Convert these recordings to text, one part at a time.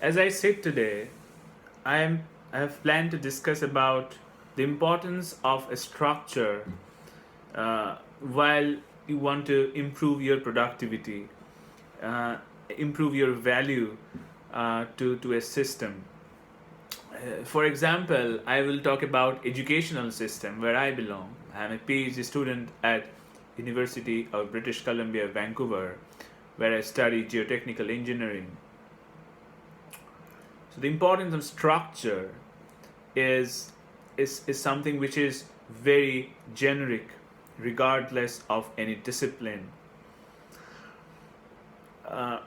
As I said today, I have planned to discuss about the importance of a structure while you want to improve your productivity, uh, improve your value to a system. For example, I will talk about educational system where I belong. I'm a PhD student at University of British Columbia, Vancouver, where I study geotechnical engineering. So the importance of structure is is something which is very generic, regardless of any discipline. Uh,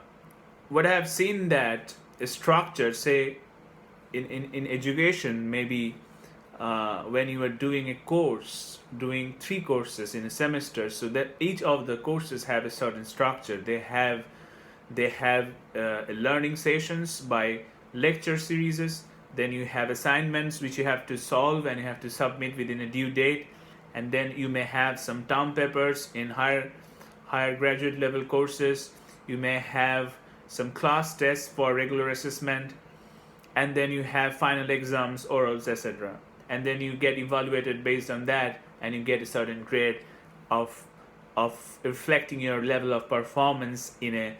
what I have seen that a structure, say in education, maybe when you are doing a course, doing 3 courses in a semester, so that each of the courses have a certain structure. They have learning sessions by lecture series. Then you have assignments which you have to solve and you have to submit within a due date. And then you may have some term papers in higher graduate level courses. You may have some class tests for regular assessment, and then you have final exams, orals, etc. And then you get evaluated based on that, and you get a certain grade of reflecting your level of performance in a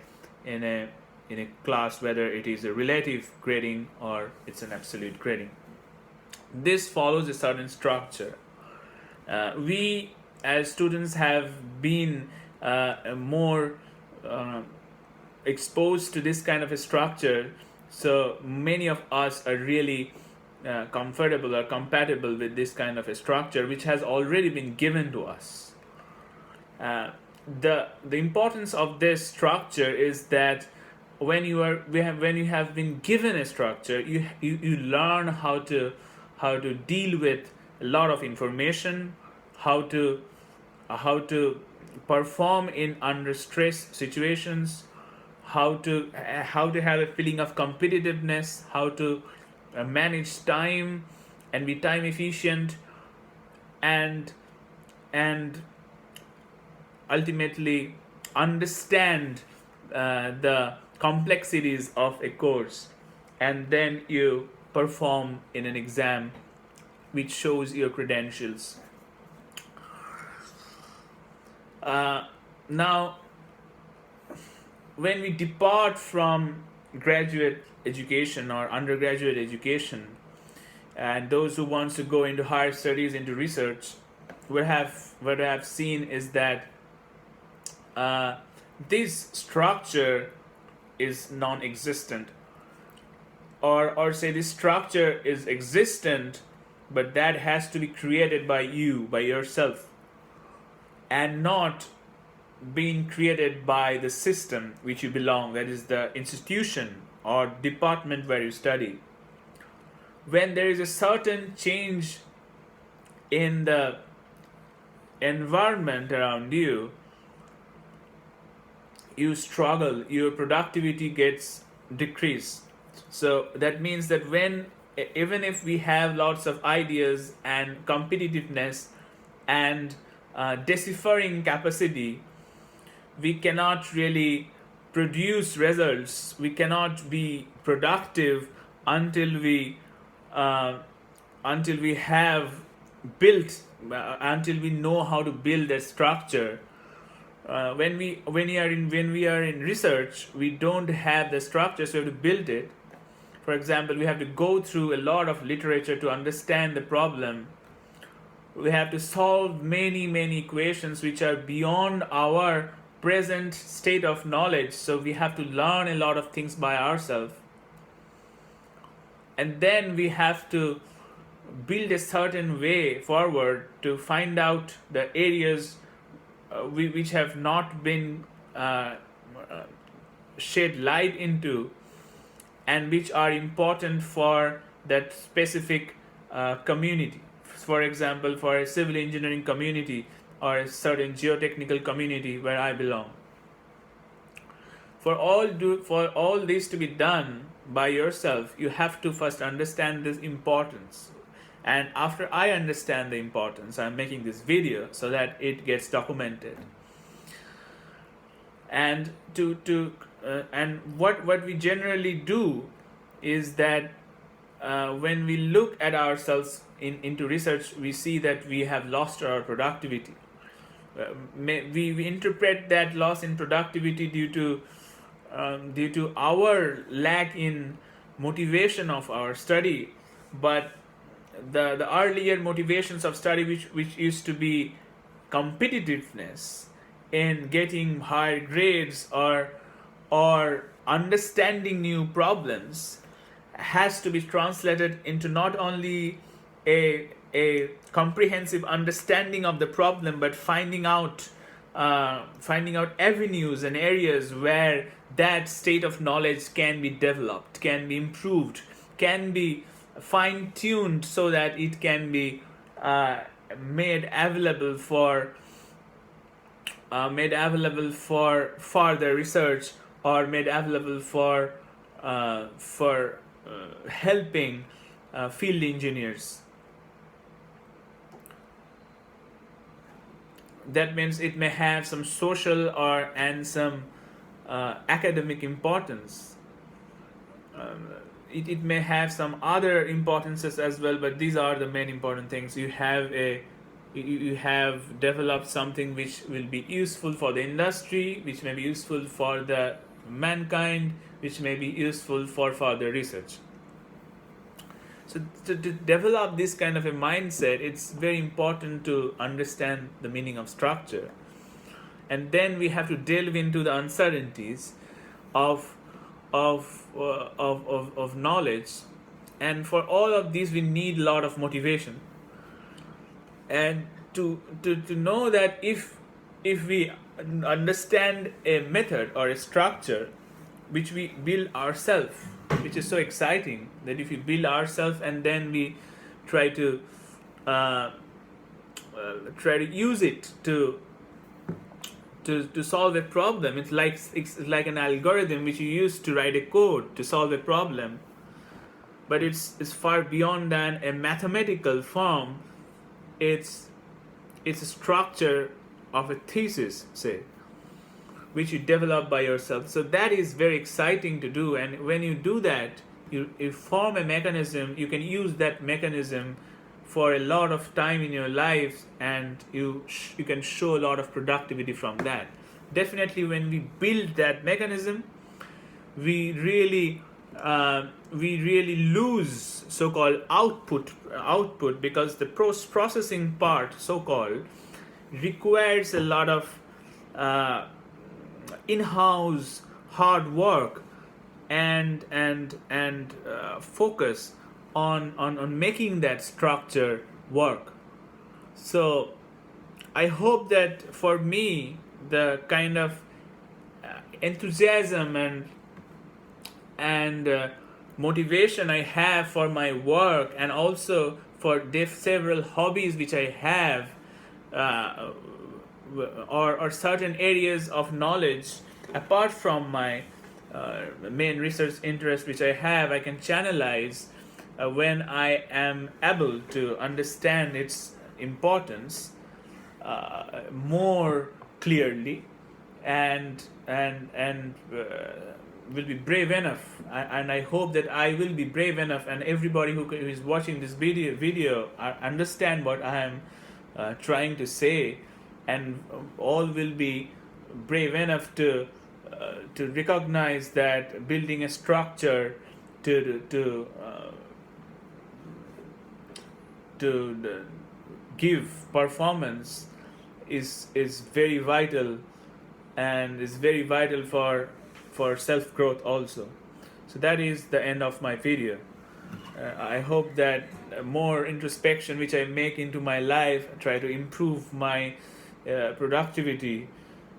class, whether it is a relative grading or it's an absolute grading. This follows a certain structure. We as students have been more exposed to this kind of a structure, so many of us are really comfortable or compatible with this kind of a structure which has already been given to us. The importance of this structure is that when you have been given a structure, you learn how to deal with a lot of information, how to perform in under stress situations, how to have a feeling of competitiveness, how to manage time and be time efficient, and ultimately understand the complexities of a course, and then you perform in an exam which shows your credentials. Now, when we depart from graduate education or undergraduate education, and those who want to go into higher studies, into research, what I have seen is that this structure is non-existent, or say this structure is existent, but that has to be created by you, by yourself, and not being created by the system which you belong, that is the institution or department where you study. When there is a certain change in the environment around you, you struggle, your productivity gets decreased. So that means that even if we have lots of ideas and competitiveness and deciphering capacity, we cannot really produce results. We cannot be productive until we have built, until we know how to build a structure. When we are in research, we don't have the structure, so we have to build it. For example, we have to go through a lot of literature to understand the problem. We have to solve many equations which are beyond our present state of knowledge, so we have to learn a lot of things by ourselves. And then we have to build a certain way forward to find out the areas which have not been shed light into, and which are important for that specific community. For example, for a civil engineering community or a certain geotechnical community where I belong. For all this to be done by yourself, you have to first understand this importance. And after I understand the importance, I'm making this video so that it gets documented. And and what we generally do is that when we look at ourselves into research, we see that we have lost our productivity. We interpret that loss in productivity due to our lack in motivation of our study, but the earlier motivations of study, which used to be competitiveness in getting higher grades or understanding new problems, has to be translated into not only a comprehensive understanding of the problem, but finding out avenues and areas where that state of knowledge can be developed, can be improved, can be fine-tuned so that it can be made available for further research, or made available for helping field engineers. That means it may have some social and some academic importance. It may have some other importances as well, but these are the main important things. You have developed something which will be useful for the industry, which may be useful for the mankind, which may be useful for further research. So to develop this kind of a mindset, it's very important to understand the meaning of structure. And then we have to delve into the uncertainties of knowledge. And for all of these, we need a lot of motivation. And to know that if we understand a method or a structure which we build ourselves, which is so exciting, that if we build ourselves and then we try to use it to solve a problem. It's like an algorithm which you use to write a code to solve a problem, but it's far beyond than a mathematical form. It's a structure of a thesis, say, which you develop by yourself. So that is very exciting to do, and when you do that, you form a mechanism. You can use that mechanism for a lot of time in your life, and you can show a lot of productivity from that. Definitely, when we build that mechanism, we really lose so-called output, because the processing part, so-called, requires a lot of in-house hard work and focus on making that structure work. So I hope that for me, the kind of enthusiasm and motivation I have for my work, and also for several hobbies which I have, or certain areas of knowledge apart from my main research interest which I have, I can channelize when I am able to understand its importance more clearly, and will be brave enough, and I hope that I will be brave enough, and everybody who is watching this video understand what I am trying to say, and all will be brave enough to recognize that building a structure to give performance is very vital, and is very vital for self-growth also. So that is the end of my video. I hope that more introspection which I make into my life, try to improve my productivity,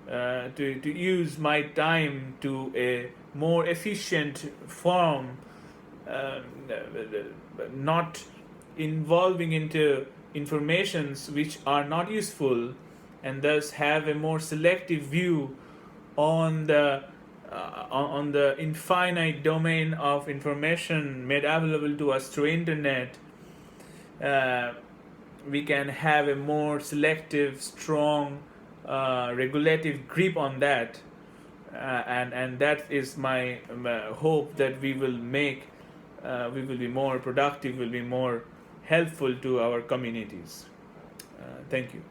to use my time to a more efficient form, not involving into informations which are not useful, and thus have a more selective view on the infinite domain of information made available to us through internet. We can have a more selective, strong, regulative grip on that, and that is my hope, that we will make we will be more productive, will be more helpful to our communities. Thank you.